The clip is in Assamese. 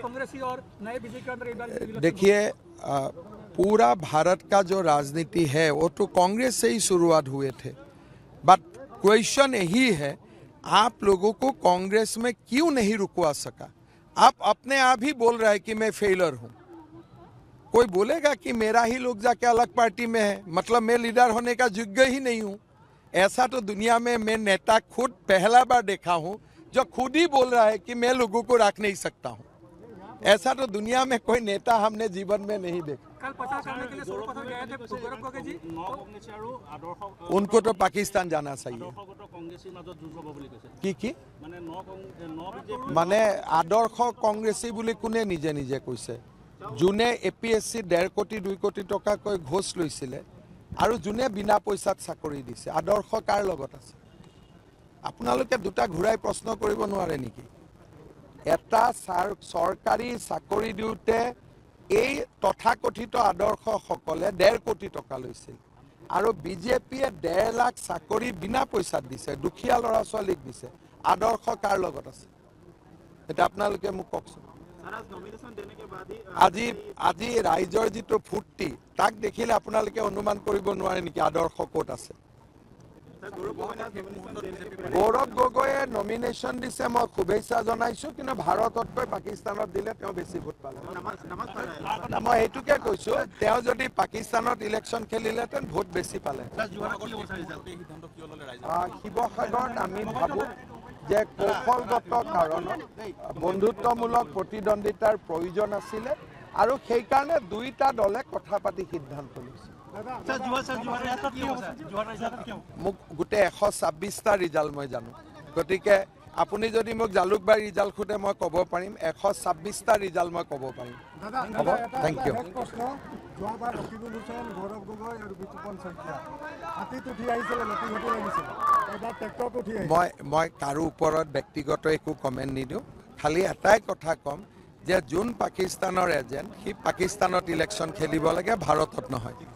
कांग्रेसी और नए बीजेपी के अंदर एक बार देखिए पूरा भारत का जो राजनीति है वो तो कांग्रेस से ही शुरुआत हुए थे, बट क्वेश्चन यही है आप लोगों को कांग्रेस में क्यों नहीं रुकवा सका। आप अपने आप ही बोल रहे हैं कि मैं फेलर हूं। कोई बोलेगा कि मेरा ही लोग जाके अलग पार्टी में है, मतलब मैं लीडर होने का योग्य ही नहीं हूं। ऐसा तो दुनिया में मैं नेता खुद पहला बार देखा हूं जो खुद ही बोल रहा है कि मैं लोगों को रख नहीं सकता हूं। ऐसा तो दुनिया में कोई नेता हमने जीवन में नहीं देखा। कल प्रचार करने के लिए सोनपत गए थे गौरव गोगोई जी। उनको तो पाकिस्तान जाना चाहिए কি মানে আদৰ্শ কংগ্ৰেছী বুলি কোনে নিজে নিজে কৈছে? যোনে APSC 1.5 কোটি 2 কোটি টকাকৈ ঘোষ লৈছিলে আৰু যোনে বিনা পইচাত চাকৰি দিছে, আদৰ্শ কাৰ লগত আছে? আপোনালোকে দুটা ঘূৰাই প্ৰশ্ন কৰিব নোৱাৰে নেকি? এটা চৰকাৰী চাকৰি দিওঁতে এই তথাকথিত আদৰ্শসকলে 1.5 কোটি টকা লৈছিল আৰু বিজেপিয়ে 1.5 লাখ চাকৰি বিনা পইচাত দিছে, দুখীয়া ল'ৰা ছোৱালীক দিছে। আদৰ্শ কাৰ লগত আছে এটা আপোনালোকে মোক কওকচোন। আজি ৰাইজৰ যিটো ফূৰ্তি তাক দেখিলে আপোনালোকে অনুমান কৰিব নোৱাৰে নেকি আদৰ্শ ক'ত আছে? গৌৰৱ গগৈয়ে নমিনেশ্যন দিছে, মই শুভেচ্ছা জনাইছোঁ, কিন্তু ভাৰততকৈ পাকিস্তানত দিলে তেওঁ বেছি ভোট পালে। মই এইটোকে কৈছোঁ, তেওঁ যদি পাকিস্তানত ইলেকশ্যন খেলিলেহেঁতেন ভোট বেছি পালে। শিৱসাগৰত আমি ভাবোঁ যে কৌশলগত কাৰণত বন্ধুত্বমূলক প্ৰতিদ্বন্দ্বিতাৰ প্ৰয়োজন আছিলে আৰু সেইকাৰণে দুইটা দলে কথা পাতি সিদ্ধান্ত লৈছে। মোক গোটেই 126টা ৰিজাল্ট মই জানো, গতিকে আপুনি যদি মোক জালুকবাৰী ৰিজাল্ট সোধে মই ক'ব পাৰিম, 126টা ৰিজাল্ট মই ক'ব পাৰিম। হ'ব, থেংক ইউ। মই কাৰো ওপৰত ব্যক্তিগত একো কমেণ্ট নিদিওঁ, খালি এটাই কথা ক'ম যে যোন পাকিস্তানৰ এজেণ্ট সি পাকিস্তানত ইলেকশ্যন খেলিব লাগে, ভাৰতত নহয়।